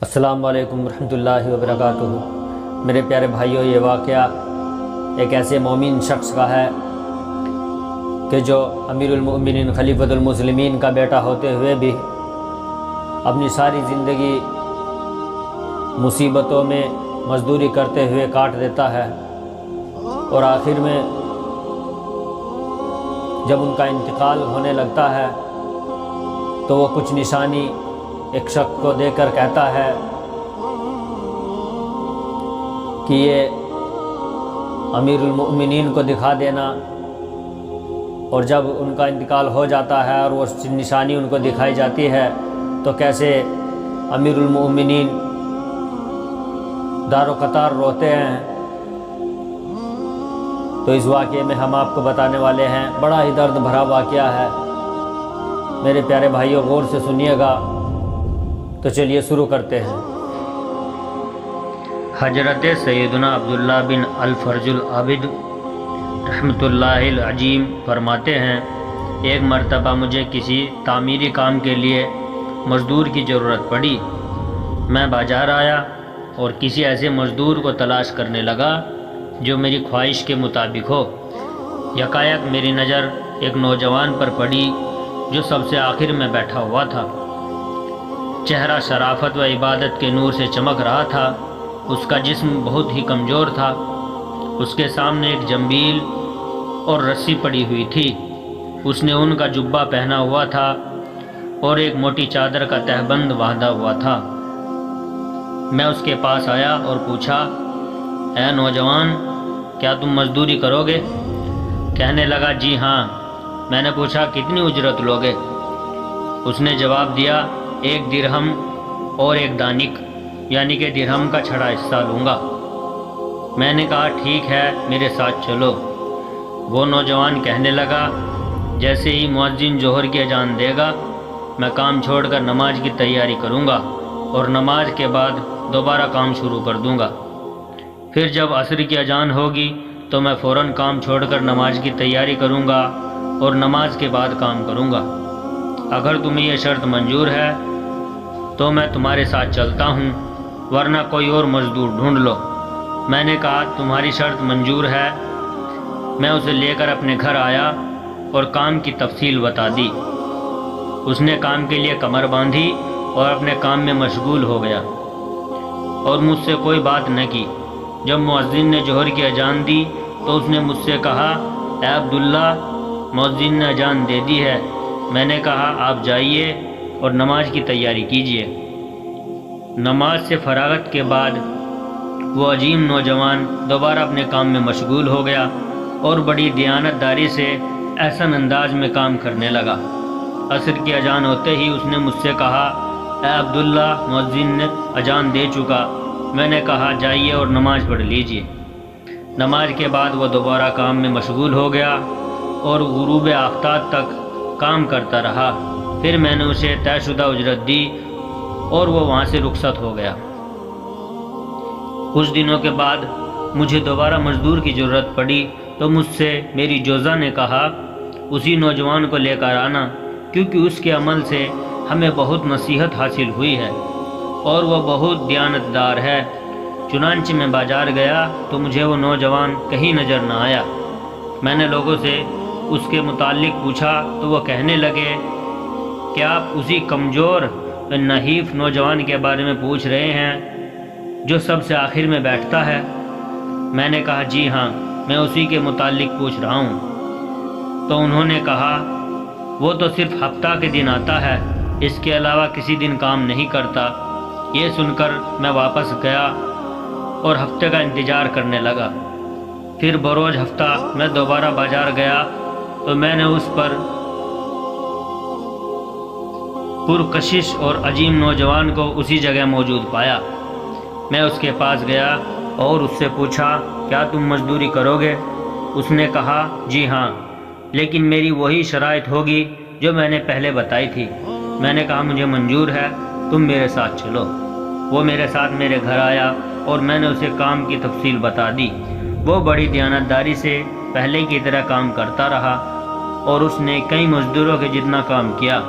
السلام علیکم ورحمۃ اللہ وبرکاتہ۔ میرے پیارے بھائیوں، یہ واقعہ ایک ایسے مومن شخص کا ہے کہ جو امیر المؤمنین خلیفۃ المسلمین کا بیٹا ہوتے ہوئے بھی اپنی ساری زندگی مصیبتوں میں مزدوری کرتے ہوئے کاٹ دیتا ہے، اور آخر میں جب ان کا انتقال ہونے لگتا ہے تو وہ کچھ نشانی ایک شخص کو دے کر کہتا ہے کہ یہ امیر المؤمنین کو دکھا دینا، اور جب ان کا انتقال ہو جاتا ہے اور وہ نشانی ان کو دکھائی جاتی ہے تو کیسے امیر المؤمنین دار و قطار روتے ہیں۔ تو اس واقعے میں ہم آپ کو بتانے والے ہیں، بڑا ہی درد بھرا واقعہ ہے۔ میرے پیارے بھائیوں، غور سے سنیے گا۔ تو چلیے شروع کرتے ہیں۔ حضرت سیدنا عبداللہ بن الفرج العابد رحمۃ اللہ العظیم فرماتے ہیں، ایک مرتبہ مجھے کسی تعمیری کام کے لیے مزدور کی ضرورت پڑی۔ میں بازار آیا اور کسی ایسے مزدور کو تلاش کرنے لگا جو میری خواہش کے مطابق ہو۔ یکایک میری نظر ایک نوجوان پر پڑی جو سب سے آخر میں بیٹھا ہوا تھا۔ چہرہ شرافت و عبادت کے نور سے چمک رہا تھا۔ اس کا جسم بہت ہی کمزور تھا۔ اس کے سامنے ایک جنبیل اور رسی پڑی ہوئی تھی۔ اس نے ان کا جبہ پہنا ہوا تھا اور ایک موٹی چادر کا تہبند باندھا ہوا تھا۔ میں اس کے پاس آیا اور پوچھا، اے نوجوان، کیا تم مزدوری کرو گے؟ کہنے لگا، جی ہاں۔ میں نے پوچھا، کتنی اجرت لوگے؟ اس نے جواب دیا، 1 درہم اور 1 دانک، یعنی کہ درہم کا چھڑا حصہ لوں گا۔ میں نے کہا، ٹھیک ہے، میرے ساتھ چلو۔ وہ نوجوان کہنے لگا، جیسے ہی مؤذن ظہر کی اذان دے گا میں کام چھوڑ کر نماز کی تیاری کروں گا، اور نماز کے بعد دوبارہ کام شروع کر دوں گا۔ پھر جب عصر کی اذان ہوگی تو میں فوراً کام چھوڑ کر نماز کی تیاری کروں گا اور نماز کے بعد کام کروں گا۔ اگر تمہیں یہ شرط منظور ہے تو میں تمہارے ساتھ چلتا ہوں، ورنہ کوئی اور مزدور ڈھونڈ لو۔ میں نے کہا، تمہاری شرط منظور ہے۔ میں اسے لے کر اپنے گھر آیا اور کام کی تفصیل بتا دی۔ اس نے کام کے لیے کمر باندھی اور اپنے کام میں مشغول ہو گیا اور مجھ سے کوئی بات نہ کی۔ جب مؤذن نے ظہر کی اذان دی تو اس نے مجھ سے کہا، اے عبداللہ، مؤذن نے اذان دے دی ہے۔ میں نے کہا، آپ جائیے اور نماز کی تیاری کیجیے۔ نماز سے فراغت کے بعد وہ عظیم نوجوان دوبارہ اپنے کام میں مشغول ہو گیا اور بڑی دیانتداری سے احسن انداز میں کام کرنے لگا۔ عصر کی اذان ہوتے ہی اس نے مجھ سے کہا، اے عبداللہ، مؤذن نے اذان دے چکا۔ میں نے کہا، جائیے اور نماز پڑھ لیجیے۔ نماز کے بعد وہ دوبارہ کام میں مشغول ہو گیا اور غروب آفتاب تک کام کرتا رہا۔ پھر میں نے اسے طے شدہ اجرت دی اور وہ وہاں سے رخصت ہو گیا۔ کچھ دنوں کے بعد مجھے دوبارہ مزدور کی ضرورت پڑی تو مجھ سے میری جوزہ نے کہا، اسی نوجوان کو لے کر آنا، کیونکہ اس کے عمل سے ہمیں بہت نصیحت حاصل ہوئی ہے اور وہ بہت دیانتدار ہے۔ چنانچہ میں بازار گیا تو مجھے وہ نوجوان کہیں نظر نہ آیا۔ میں نے لوگوں سے اس کے متعلق پوچھا تو وہ کہنے لگے، کیا آپ اسی کمزور نحیف نوجوان کے بارے میں پوچھ رہے ہیں جو سب سے آخر میں بیٹھتا ہے؟ میں نے کہا، جی ہاں، میں اسی کے متعلق پوچھ رہا ہوں۔ تو انہوں نے کہا، وہ تو صرف ہفتہ کے دن آتا ہے، اس کے علاوہ کسی دن کام نہیں کرتا۔ یہ سن کر میں واپس گیا اور ہفتے کا انتظار کرنے لگا۔ پھر بروز ہفتہ میں دوبارہ بازار گیا تو میں نے اس پر پرکشش اور عظیم نوجوان کو اسی جگہ موجود پایا۔ میں اس کے پاس گیا اور اس سے پوچھا، کیا تم مزدوری کرو گے؟ اس نے کہا، جی ہاں، لیکن میری وہی شرائط ہوگی جو میں نے پہلے بتائی تھی۔ میں نے کہا، مجھے منظور ہے، تم میرے ساتھ چلو۔ وہ میرے ساتھ میرے گھر آیا اور میں نے اسے کام کی تفصیل بتا دی۔ وہ بڑی دیانتداری سے پہلے کی طرح کام کرتا رہا اور اس نے کئی مزدوروں کے جتنا کام کیا۔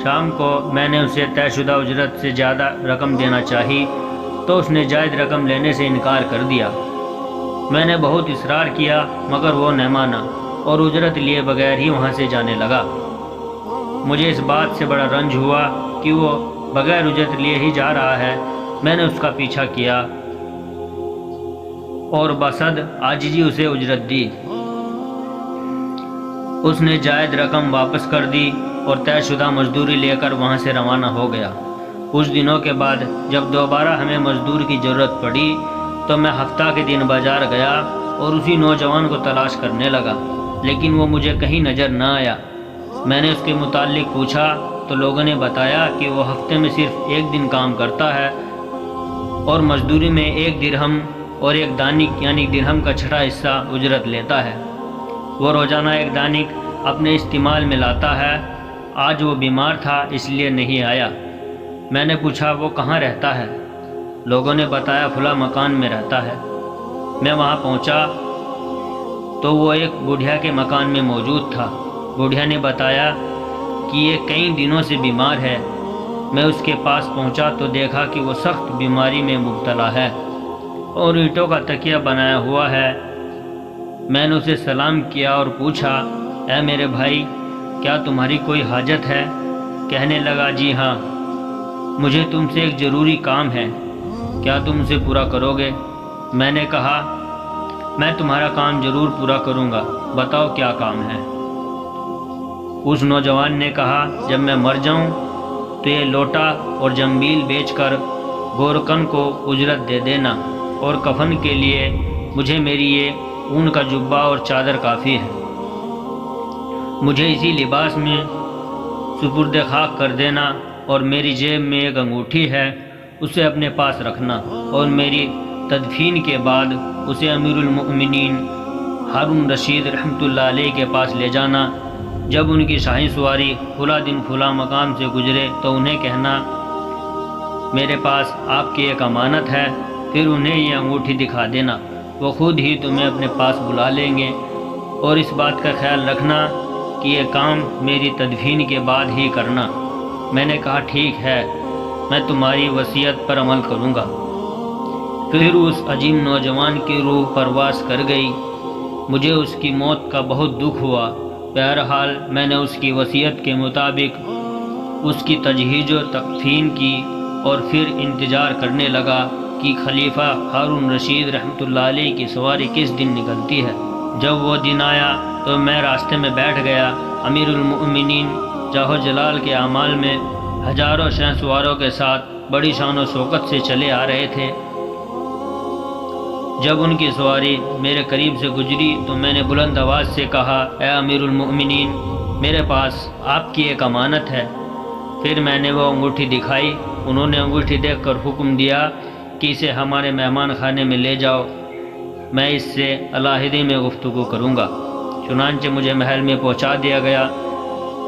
شام کو میں نے اسے طے شدہ اجرت سے زیادہ رقم دینا چاہی تو اس نے زائد رقم لینے سے انکار کر دیا۔ میں نے بہت اصرار کیا مگر وہ نہ مانا اور اجرت لیے بغیر ہی وہاں سے جانے لگا۔ مجھے اس بات سے بڑا رنج ہوا کہ وہ بغیر اجرت لیے ہی جا رہا ہے۔ میں نے اس کا پیچھا کیا اور بصد عاجزی اسے اجرت دی۔ اس نے زائد رقم واپس کر دی اور طے شدہ مزدوری لے کر وہاں سے روانہ ہو گیا۔ کچھ دنوں کے بعد جب دوبارہ ہمیں مزدور کی ضرورت پڑی تو میں ہفتہ کے دن بازار گیا اور اسی نوجوان کو تلاش کرنے لگا، لیکن وہ مجھے کہیں نظر نہ آیا۔ میں نے اس کے متعلق پوچھا تو لوگوں نے بتایا کہ وہ ہفتے میں صرف 1 دن کام کرتا ہے اور مزدوری میں 1 درہم اور 1 دانک یعنی درہم کا 6واں حصہ اجرت لیتا ہے۔ وہ روزانہ 1 دانک اپنے استعمال میں لاتا ہے۔ آج وہ بیمار تھا اس لیے نہیں آیا۔ میں نے پوچھا وہ کہاں رہتا ہے؟ لوگوں نے بتایا فلاں مکان میں رہتا ہے۔ میں وہاں پہنچا تو وہ ایک بوڑھیا کے مکان میں موجود تھا۔ بوڑھیا نے بتایا کہ یہ کئی دنوں سے بیمار ہے۔ میں اس کے پاس پہنچا تو دیکھا کہ وہ سخت بیماری میں مبتلا ہے اور اینٹوں کا تکیہ بنایا ہوا ہے۔ میں نے اسے سلام کیا اور پوچھا، اے میرے بھائی، کیا تمہاری کوئی حاجت ہے؟ کہنے لگا، جی ہاں، مجھے تم سے ایک ضروری کام ہے، کیا تم اسے پورا کرو گے؟ میں نے کہا، میں تمہارا کام ضرور پورا کروں گا، بتاؤ کیا کام ہے؟ اس نوجوان نے کہا، جب میں مر جاؤں تو یہ لوٹا اور جنبیل بیچ کر گورکن کو اجرت دے دینا، اور کفن کے لیے مجھے میری یہ اون کا جبہ اور چادر کافی ہے۔ مجھے اسی لباس میں سپرد خاک کر دینا، اور میری جیب میں ایک انگوٹھی ہے، اسے اپنے پاس رکھنا، اور میری تدفین کے بعد اسے امیر المؤمنین ہارون رشید رحمۃ اللہ علیہ کے پاس لے جانا۔ جب ان کی شاہی سواری فلاں دن فلاں مقام سے گزرے تو انہیں کہنا، میرے پاس آپ کی ایک امانت ہے، پھر انہیں یہ انگوٹھی دکھا دینا، وہ خود ہی تمہیں اپنے پاس بلا لیں گے، اور اس بات کا خیال رکھنا کہ یہ کام میری تدفین کے بعد ہی کرنا۔ میں نے کہا، ٹھیک ہے، میں تمہاری وصیت پر عمل کروں گا۔ پھر اس عظیم نوجوان کی روح پرواز کر گئی۔ مجھے اس کی موت کا بہت دکھ ہوا۔ بہرحال میں نے اس کی وصیت کے مطابق اس کی تجہیز و تکفین کی اور پھر انتظار کرنے لگا کہ خلیفہ ہارون رشید رحمۃ اللہ علیہ کی سواری کس دن نکلتی ہے۔ جب وہ دن آیا تو میں راستے میں بیٹھ گیا۔ امیر المؤمنین جاہ و جلال کے اعمال میں ہزاروں شہسواروں کے ساتھ بڑی شان و شوکت سے چلے آ رہے تھے۔ جب ان کی سواری میرے قریب سے گزری تو میں نے بلند آواز سے کہا، اے امیر المؤمنین، میرے پاس آپ کی ایک امانت ہے۔ پھر میں نے وہ انگوٹھی دکھائی۔ انہوں نے انگوٹھی دیکھ کر حکم دیا کہ اسے ہمارے مہمان خانے میں لے جاؤ، میں اس سے علیحدہ میں گفتگو کروں گا۔ چنانچہ مجھے محل میں پہنچا دیا گیا۔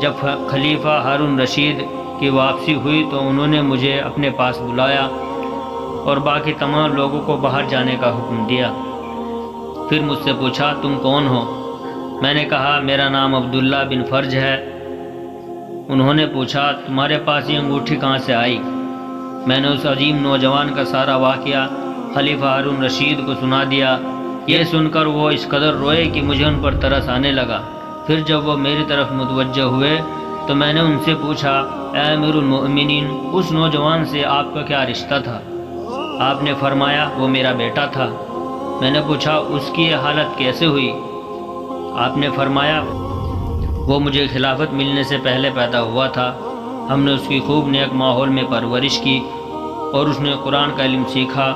جب خلیفہ ہارون رشید کی واپسی ہوئی تو انہوں نے مجھے اپنے پاس بلایا اور باقی تمام لوگوں کو باہر جانے کا حکم دیا۔ پھر مجھ سے پوچھا، تم کون ہو؟ میں نے کہا، میرا نام عبداللہ بن فرج ہے۔ انہوں نے پوچھا، تمہارے پاس یہ انگوٹھی کہاں سے آئی؟ میں نے اس عظیم نوجوان کا سارا واقعہ خلیفہ ہارون رشید کو سنا دیا۔ یہ سن کر وہ اس قدر روئے کہ مجھے ان پر ترس آنے لگا۔ پھر جب وہ میری طرف متوجہ ہوئے تو میں نے ان سے پوچھا، اے امیر المؤمنین، اس نوجوان سے آپ کا کیا رشتہ تھا؟ آپ نے فرمایا، وہ میرا بیٹا تھا۔ میں نے پوچھا، اس کی یہ حالت کیسے ہوئی؟ آپ نے فرمایا، وہ مجھے خلافت ملنے سے پہلے پیدا ہوا تھا۔ ہم نے اس کی خوب نیک ماحول میں پرورش کی اور اس نے قرآن کا علم سیکھا۔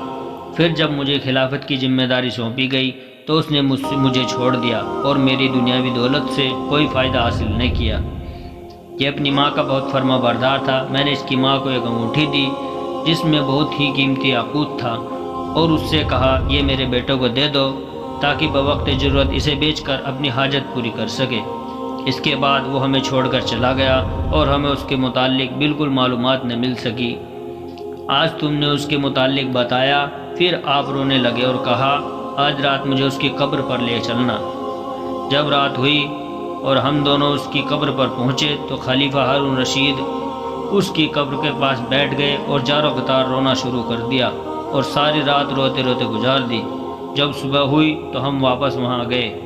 پھر جب مجھے خلافت کی ذمہ داری سونپی گئی تو اس نے مجھے چھوڑ دیا اور میری دنیاوی دولت سے کوئی فائدہ حاصل نہیں کیا۔ یہ اپنی ماں کا بہت فرما بردار تھا۔ میں نے اس کی ماں کو ایک انگوٹھی دی جس میں بہت ہی قیمتی یاقوت تھا اور اس سے کہا، یہ میرے بیٹوں کو دے دو تاکہ بوقت ضرورت اسے بیچ کر اپنی حاجت پوری کر سکے۔ اس کے بعد وہ ہمیں چھوڑ کر چلا گیا اور ہمیں اس کے متعلق بالکل معلومات نہ مل سکی۔ آج تم نے اس کے متعلق بتایا۔ پھر آپ رونے لگے اور کہا، آج رات مجھے اس کی قبر پر لے چلنا۔ جب رات ہوئی اور ہم دونوں اس کی قبر پر پہنچے تو خلیفہ ہارون رشید اس کی قبر کے پاس بیٹھ گئے اور جارو قطار رونا شروع کر دیا اور ساری رات روتے روتے گزار دی۔ جب صبح ہوئی تو ہم واپس وہاں گئے۔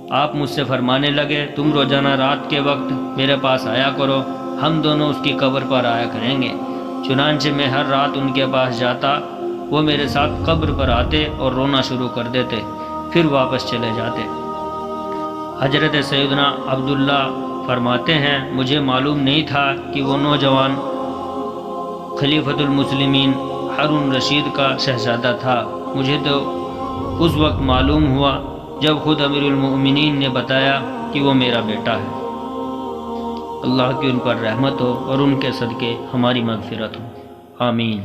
آپ مجھ سے فرمانے لگے تم روزانہ رات کے وقت میرے پاس آیا کرو، ہم دونوں اس کی قبر پر آیا کریں گے۔ چنانچہ میں ہر رات ان کے پاس جاتا، وہ میرے ساتھ قبر پر آتے اور رونا شروع کر دیتے، پھر واپس چلے جاتے۔ حضرت سیدنا عبداللہ فرماتے ہیں مجھے معلوم نہیں تھا کہ وہ نوجوان خلیفۃ المسلمین ہارون رشید کا شہزادہ تھا۔ مجھے تو اس وقت معلوم ہوا جب خود امیر المؤمنین نے بتایا کہ وہ میرا بیٹا ہے۔ اللہ کی ان پر رحمت ہو اور ان کے صدقے ہماری مغفرت ہو، آمین۔